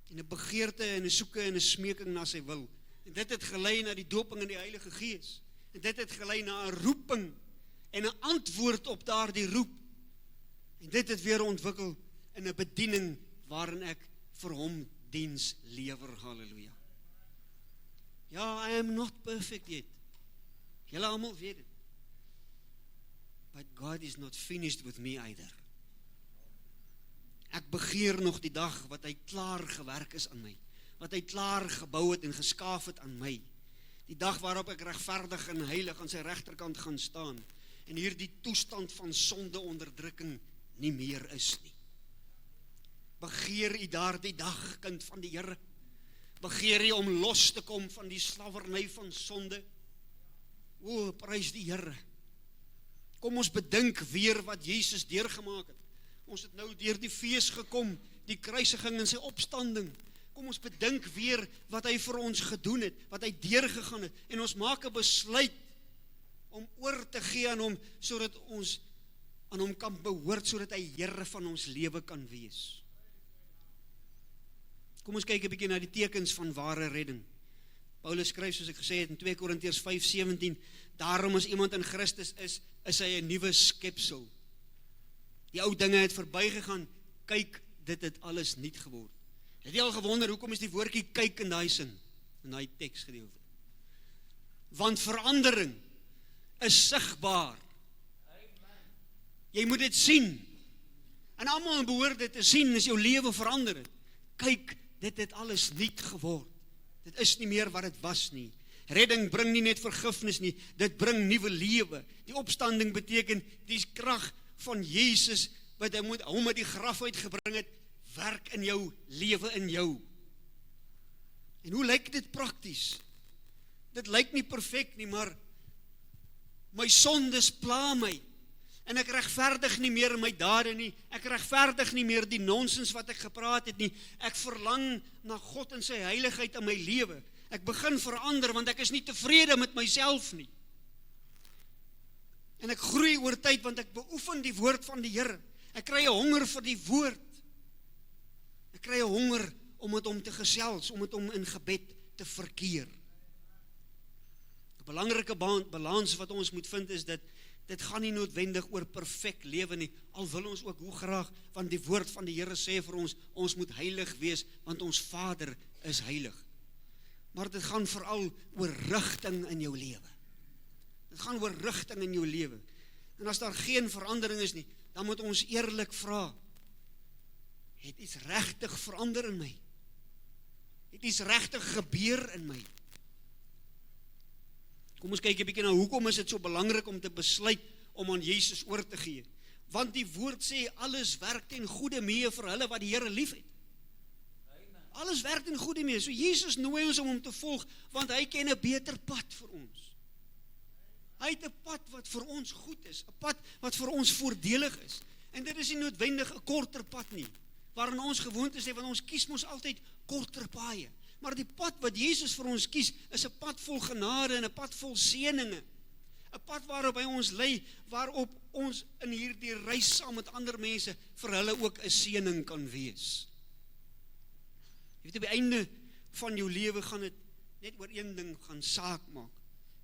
En 'n begeerte en 'n soeke en 'n smeking na sy wil. En dit het gelei na die doping in die Heilige Gees. En dit het gelei na 'n roeping en 'n antwoord op daardie roep. En dit het weer ontwikkel in 'n bediening waarin ek vir hom diens lewer, halleluja. Ja, I am not perfect yet. Julle almal weet dit. But God is not finished with me either. Ek begeer nog die dag wat hy klaar gewerk is aan my, wat hy klaar gebou het en geskaaf het aan my. Die dag waarop ek regverdig en heilig aan sy regterkant gaan staan en hierdie toestand van sonde onderdrukking nie meer is nie. Begeer u daardie dag, kind van die Here? Begeer u om los te kom van die slawerny van sonde? O, prys die Here. Kom ons bedink weer wat Jesus deurgemaak het. Ons het nou deur die fees gekom, die kruisiging en sy opstanding. Kom ons bedink weer wat hy vir ons gedoen het, wat hy deurgegaan het, en ons maak 'n besluit om oor te gee aan hom, sodat ons aan hom kan behoort, sodat hy Here van ons lewe kan wees. Kom ons kyk 'n bietjie na die tekens van ware redding. Paulus skryf, soos ek gesê het, in 2 Korintiërs 5:17, daarom as iemand in Christus is hy 'n nuwe skepsel. Die ou dinge het verbygegaan, kyk, dit het alles nuut geword. Het jy al gewonder, hoekom is die woordjie kyk in daai sin? in daai teksgedeelte. Want verandering is sigbaar. Jy moet dit sien. En almal behoort dit te sien as jou lewe verander het. Kyk, dit het alles nuut geword. Dit is nie meer wat dit was nie. Redding bring nie net vergifnis nie, dit bring nuwe lewe. Die opstanding beteken die krag van Jesus wat hy moet hom uit die graf uitgebring het, werk in jou lewe in jou. En hoe lyk dit prakties? Dit lyk nie perfek nie, maar my sondes pla my. En ek regverdig nie meer my dade nie. Ek regverdig nie meer die nonsens wat ek gepraat het nie. Ek verlang na God en sy heiligheid in my lewe. Ek begin verander want ek is nie tevrede met myself nie. En ek groei oor tyd want ek beoefen die woord van die Here. Ek kry 'n honger vir die woord. Ek kry 'n honger om met hom te gesels, om met hom in gebed te verkeer. 'n Belangrike balans wat ons moet vind is dat dit gaan nie noodwendig oor perfek lewe nie, al wil ons ook hoe graag, want die woord van die Here sê vir ons, ons moet heilig wees, want ons Vader is heilig. Maar dit gaan veral oor rigting in jou lewe. Dit gaan oor rigting in jou lewe. En as daar geen verandering is nie, dan moet ons eerlik vra, het iets regtig verander in my? Het iets regtig gebeur in my? Kom ons kyk 'n bietjie na hoekom is dit so belangrik om te besluit om aan Jesus oor te gee. Want die woord sê alles werk ten goeie mee vir hulle wat die Here liefhet. Alles werk ten goeie mee. So Jesus nooi ons om hom te volg want hy ken 'n beter pad vir ons. Hy het 'n pad wat vir ons goed is, 'n pad wat vir ons voordelig is. En dit is nie noodwendig 'n korter pad nie. Waarin ons gewoond is, want ons kies mos altyd korter paaie. Maar die pad wat Jesus vir ons kies, is 'n pad vol genade en 'n pad vol seëninge. 'n Pad waarop hy ons lei, waarop ons in hierdie reis saam met ander mense vir hulle ook 'n seëning kan wees. Jy weet, op die einde van jou lewe gaan dit net oor een ding gaan saak maak.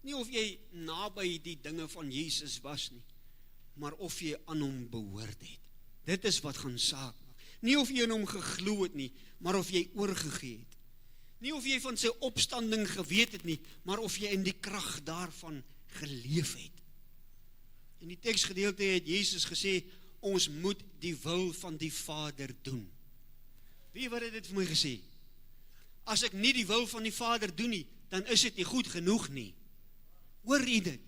Nie of jy naby die dinge van Jesus was nie, maar of jy aan hom behoort het. Dit is wat gaan saak maak. Nie of jy in hom geglo het nie, maar of jy oorgegee het. Nie of jy van sy opstanding geweet het nie, maar of jy in die krag daarvan geleef het. In die teksgedeelte het Jesus gesê, ons moet die wil van die Vader doen. Wie wat het dit vir my gesê? As ek nie die wil van die Vader doen nie, dan is dit nie goed genoeg nie. Hoor jy dit?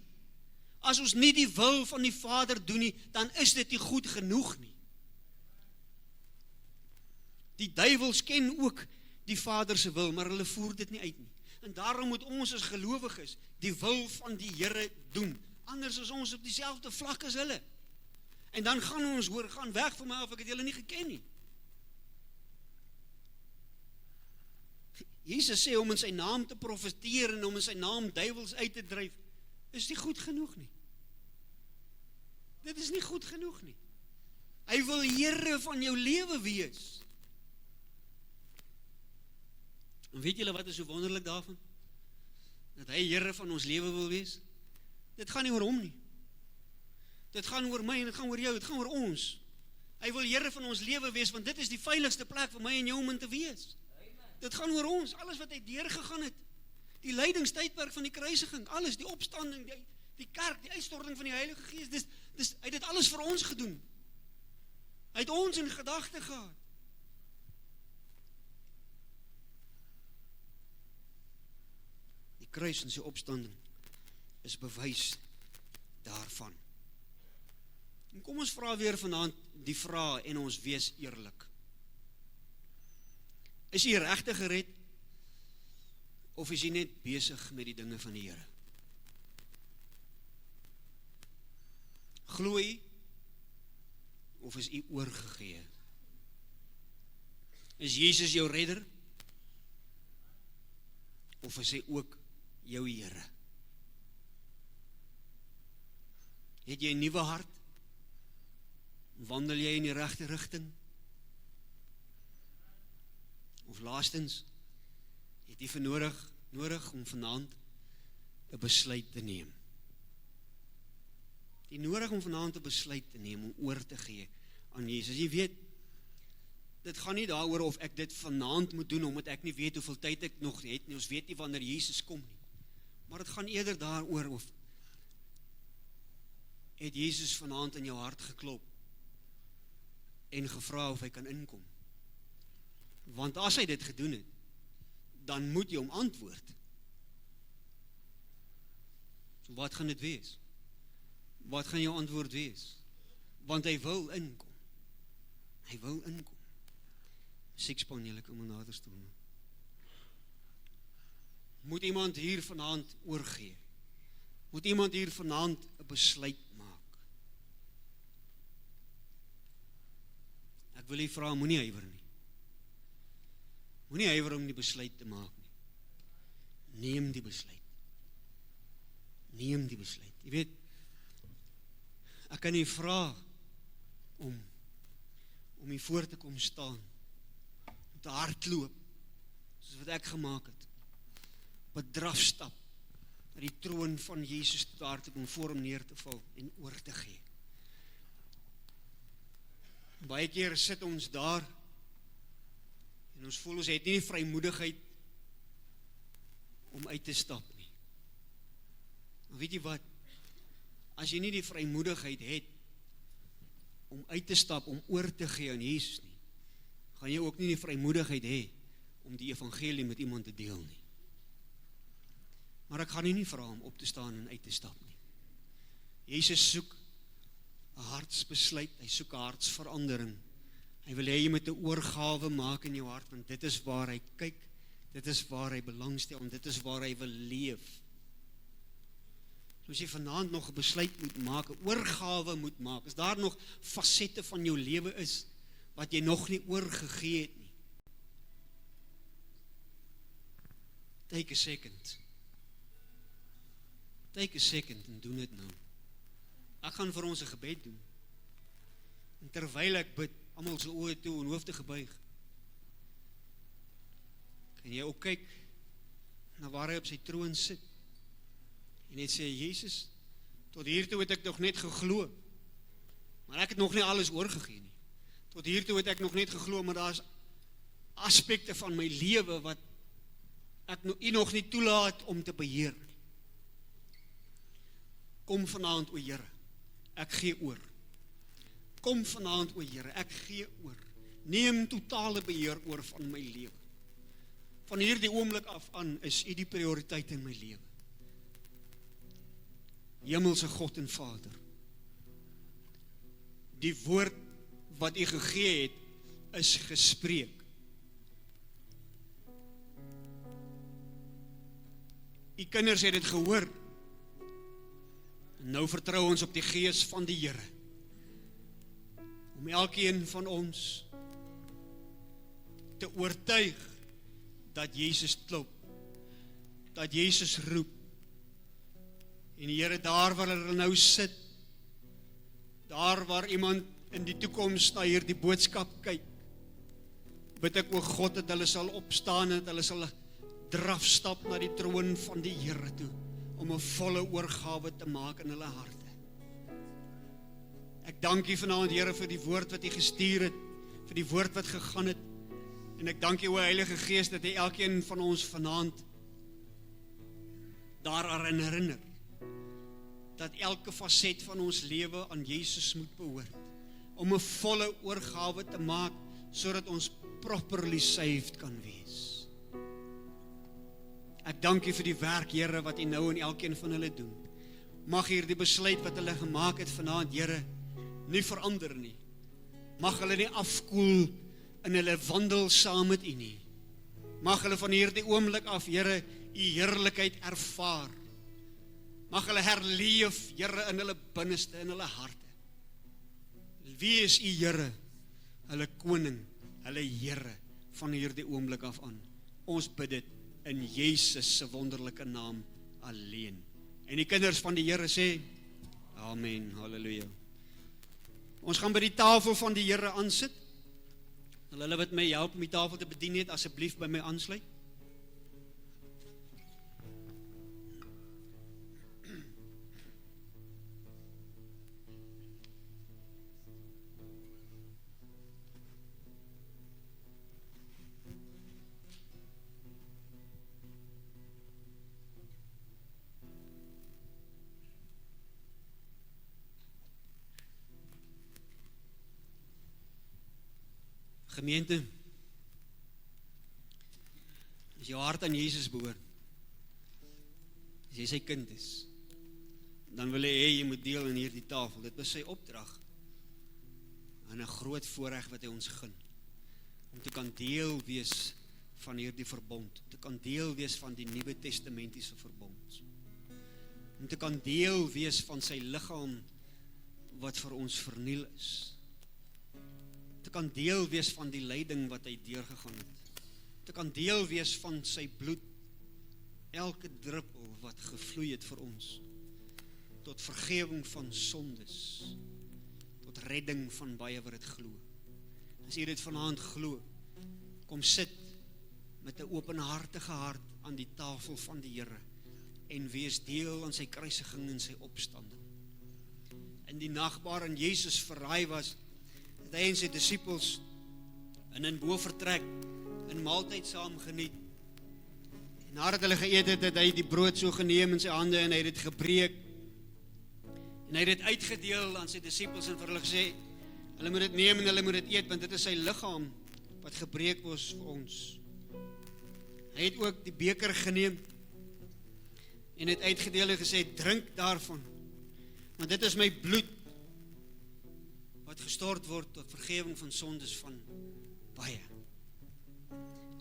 As ons nie die wil van die Vader doen nie, dan is dit nie goed genoeg nie. Die duiwels ken ook die Vader se wil, maar hulle voer dit nie uit nie. En daarom moet ons as gelowiges die wil van die Here doen. Anders is ons op dieselfde vlak as hulle. En dan gaan ons gaan weg van my of ek het julle nie geken nie. Jesus sê om in sy naam te profeteer en om in sy naam duiwels uit te dryf, is nie goed genoeg nie. Dit is nie goed genoeg nie. Hy wil Here van jou lewe wees. En weet julle wat is so wonderlik daarvan? Dat hy Here van ons lewe wil wees? Dit gaan nie oor hom nie. Dit gaan oor my en dit gaan oor jou, dit gaan oor ons. Hy wil Here van ons lewe wees, want dit is die veiligste plek vir my en jou om in te wees. Dit gaan oor ons, alles wat hy deurgegaan het. Die lydingstydperk van die kruisiging, alles, die opstanding, die kerk, die uitstorting van die Heilige Gees, hy het dit alles vir ons gedoen. Hy het ons in gedagte gehad. Die kruis en sy opstanding is bewys daarvan. En kom ons vra weer vanaand die vraag en ons wees eerlik. Is jy regtig gered? Of is jy net besig met die dinge van die Here? Glo jy? Of is jy oorgegee? Is Jesus jou redder? Of is hy ook jou Here? Het jy 'n nuwe hart? Wandel jy in die regte rigting? Of laastens, het jy nodig om vanaand 'n besluit te neem. Jy nodig om vanaand 'n besluit te neem om oor te gee aan Jesus. Jy weet, dit gaan nie daaroor of ek dit vanaand moet doen, omdat ek nie weet hoeveel tyd ek nog het nie, ons weet nie wanneer Jesus kom nie. Maar dit gaan eerder daaroor of het Jesus vanaand in jou hart geklop en gevra of hy kan inkom. Want as hy dit gedoen het, dan moet jy hom antwoord. So wat gaan dit wees? Wat gaan jou antwoord wees? Want hy wil inkom. Hy wil inkom. Musikspan, julle kom nader toe. Moet iemand hier vanaand oorgee? Moet iemand hier vanaand 'n besluit maak? Ek wil u vra, moenie huiwer nie. Moenie huiwer om die besluit te maak nie. Neem die besluit. Neem die besluit. Jy weet, ek kan u vra om hier voor te kom staan, om te hardloop, soos wat ek gemaak het, op 'n drafstap, na die troon van Jesus daar te kom, voor hom neer te val en oor te gee. Baie keer sit ons daar, en ons voel ons het nie die vrymoedigheid om uit te stap nie. Maar weet jy wat, as jy nie die vrymoedigheid het, om uit te stap, om oor te gee aan Jesus nie, gaan jy ook nie die vrymoedigheid hê om die evangelie met iemand te deel nie. Maar ek gaan nie vra om op te staan en uit te stap nie. Jesus soek 'n hartsbesluit, hy soek 'n hartsverandering. Hy wil hê jy moet 'n oorgawe maak in jou hart, want dit is waar hy kyk, dit is waar hy belangstel, en dit is waar hy wil leef. So as jy vanaand nog 'n besluit moet maak, 'n oorgawe moet maak, as daar nog fasette van jou lewe is, wat jy nog nie oorgegee het nie, take a second. Take a second en doen dit nou. Ek gaan vir ons 'n gebed doen. En terwyl ek bid, almal se oë toe en hoofde gebuig, kan jy ook kyk na waar hy op sy troon sit en net sê, Jesus, tot hiertoe het ek nog net geglo, maar ek het nog nie alles oorgegee nie. Tot hiertoe het ek nog net geglo, maar daar is aspekte van my lewe wat ek u nog nie toelaat om te beheer nie. Kom vanaand, o Here, ek gee oor. Kom vanaand, o Here, ek gee oor. Neem totale beheer oor van my lewe. Van hierdie oomblik af aan is u die prioriteit in my lewe. Hemelse God en Vader, die woord wat u gegee het, is gespreek. U kinders het dit gehoor. En nou vertrou ons op die gees van die Here, om elkeen van ons te oortuig dat Jesus klop, dat Jesus roep. En die Here, daar waar hulle nou sit, daar waar iemand in die toekoms na hierdie boodskap kyk, bid ek o God dat hulle sal opstaan en dat hulle sal drafstap na die troon van die Here toe, om 'n volle oorgawe te maak in hulle harte. Ek dank u vanaand, Here, vir die woord wat u gestuur het, vir die woord wat gegaan het, en ek dank u, o Heilige Gees, dat hy elkeen van ons vanaand daaraan herinner, dat elke faset van ons lewe aan Jesus moet behoort, om 'n volle oorgawe te maak, sodat ons properly saved kan wees. Ek dank u vir die werk, Here, wat u nou in elkeen van hulle doen. Mag hierdie besluit wat hulle gemaak het vanaand, Here, nie verander nie. Mag hulle nie afkoel in hulle wandel saam met u nie. Mag hulle van hierdie oomblik af, Here, u heerlikheid ervaar. Mag hulle herleef, Here, in hulle binneste, in hulle harte. Wie is u, Here? Hulle koning, hulle Here, van hierdie oomblik af aan. Ons bid dit in Jesus se wonderlike naam alleen. En die kinders van die Here sê, amen, halleluja. Ons gaan by die tafel van die Here aansit. Hulle wat my help om die tafel te bedien het, asseblief by my aansluit. Gemeente, as jou hart aan Jesus behoort, as jy sy kind is, dan wil hy hê jy moet deel in hierdie tafel. Dit was sy opdrag, en 'n groot voorreg wat hy ons gun, om te kan deel wees van hierdie verbond, om te kan deel wees van die Nuwe Testamentiese verbond, om te kan deel wees van sy liggaam, wat vir ons verniel is, te kan deel wees van die lyding wat hy deurgegaan het, te kan deel wees van sy bloed, elke druppel wat gevloei het vir ons, tot vergewing van sondes, tot redding van baie wat dit glo. As jy dit vanaand glo, kom sit met 'n openhartige hart aan die tafel van die Here, en wees deel aan sy kruisiging en sy opstanding. In die nag waarin Jesus verraai was, het hy en sy disippels in 'n bovertrek 'n maaltyd saam geniet. En nadat hulle geëet het, het hy die brood so geneem in sy hande en hy het dit gebreek. En hy het dit uitgedeel aan sy disippels en vir hulle gesê, hulle moet dit neem en hulle moet dit eet, want dit is sy liggaam wat gebreek was vir ons. Hy het ook die beker geneem en het uitgedeel en gesê, drink daarvan, want dit is my bloed wat gestort word tot vergewing van sondes van baie.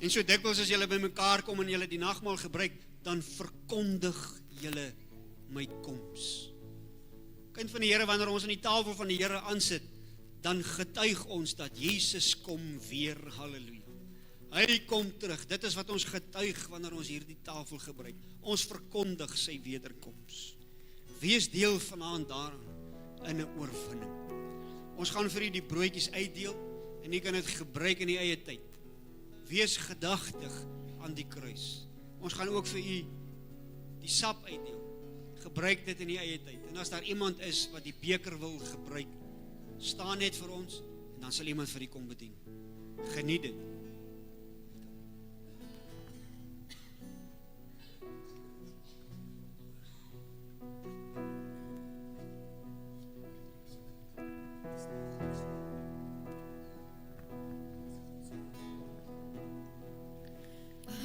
En so dikwels as julle by mekaar kom en julle die nagmaal gebruik, dan verkondig julle my koms. Kind van die Here, wanneer ons aan die tafel van die Here aansit, dan getuig ons dat Jesus kom weer, halleluja. Hy kom terug, dit is wat ons getuig wanneer ons hierdie tafel gebruik. Ons verkondig sy wederkoms. Wees deel vanaand daaraan in 'n oorwinning. Ons gaan vir u die broodjies uitdeel en u kan dit gebruik in die eie tyd. Wees gedagtig aan die kruis. Ons gaan ook vir u die sap uitdeel. Gebruik dit in die eie tyd. En as daar iemand is wat die beker wil gebruik, staan net vir ons en dan sal iemand vir u kom bedien. Geniet dit.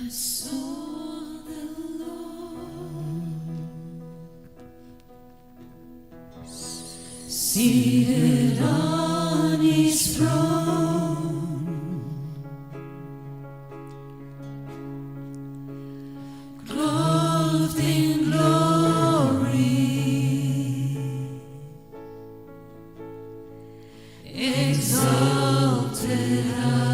I saw the Lord seated on his throne, clothed in glory, exalted high.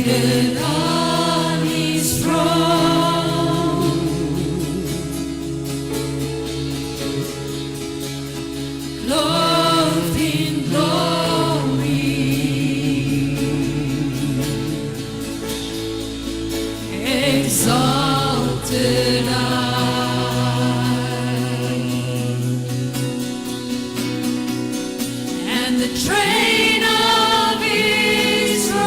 Seated on his throne, clothed in glory, exalted high, and the train of his robe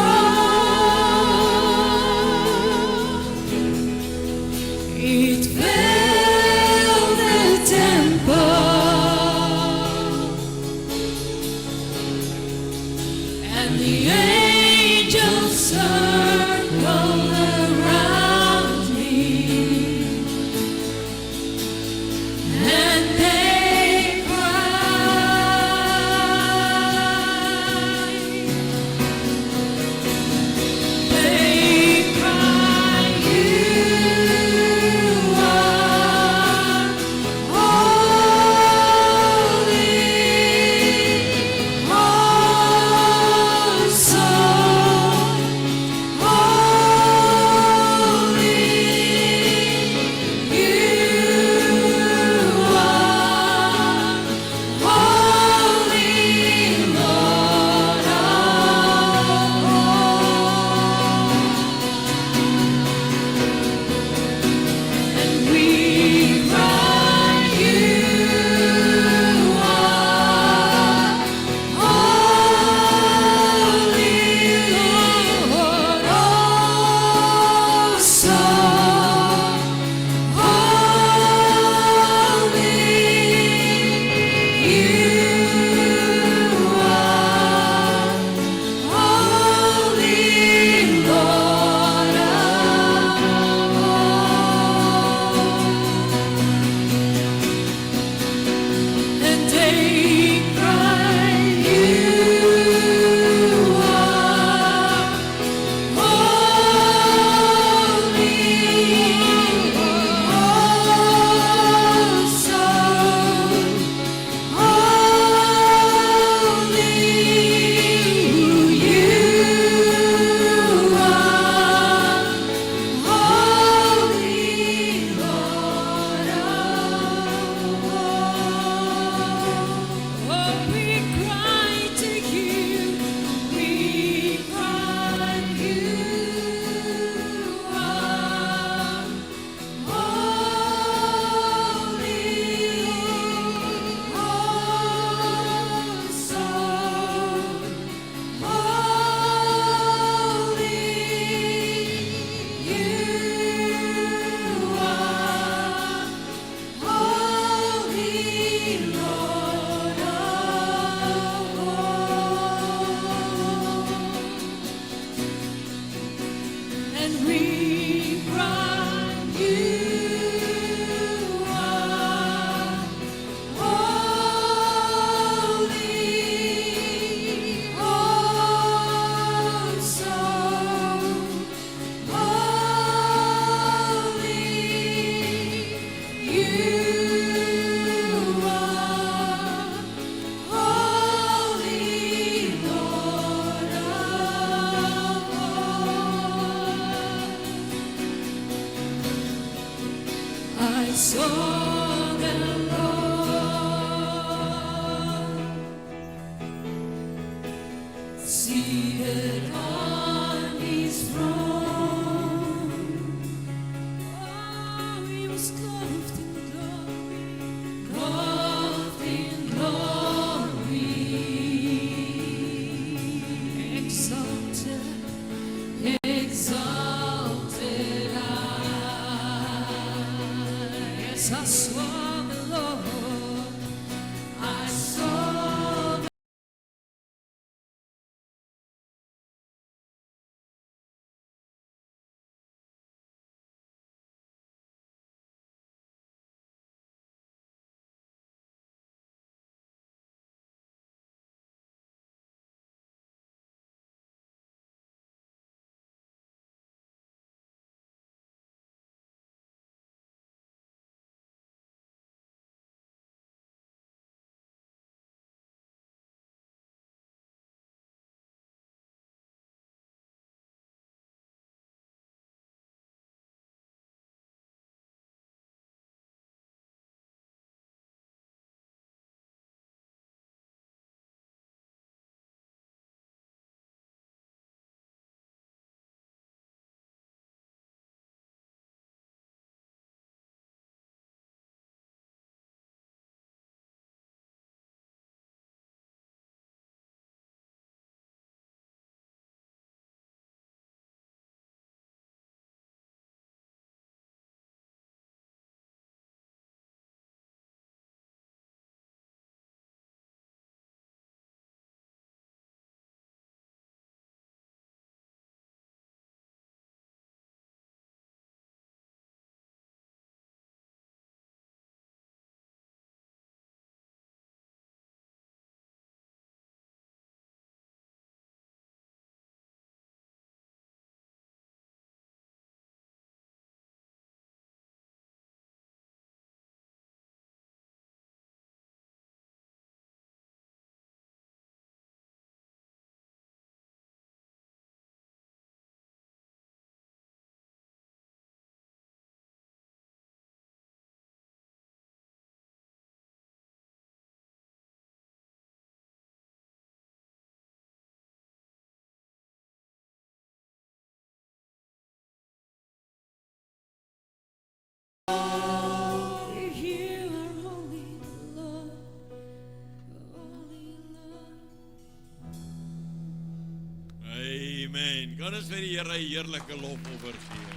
Amen. Kan ons vir die Here 'n heerlike lofoffer gee?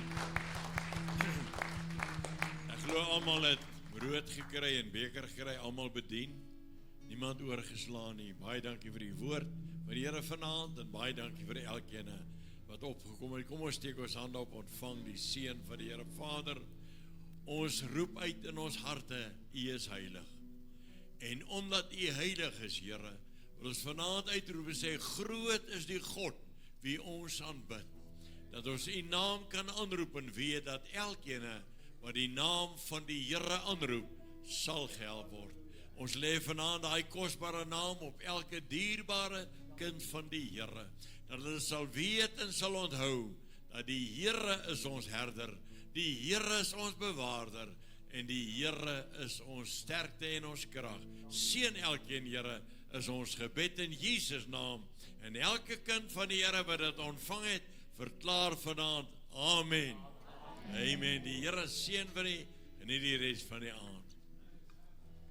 Ek glo almal het brood gekry en beker gekry, almal bedien. Niemand oorgeslaan nie. Baie dankie vir die woord van die Here vanaand en baie dankie vir elkeen wat opgekom het. Kom ons steek ons hande op, ontvang die seën van die Here. Vader, ons roep uit in ons harte, U is heilig. En omdat U heilig is, Here, wil ons vanaand uitroep en sê, groot is die God wie ons aanbid. Dat ons U naam kan aanroep en weet dat elkeen wat die naam van die Here aanroep, sal gehelp word. Ons lê vanaand daai kosbare naam op elke dierbare kind van die Here. Dat hulle sal weet en sal onthou dat die Here is ons herder, die Here is ons bewaarder en die Here is ons sterkte en ons krag. Seën elkeen, Here, is ons gebed in Jesus naam. En elke kind van die Here wat dit ontvang het, verklaar vanaand, amen. Amen. Die Here seën vir u en nie die res van die aand.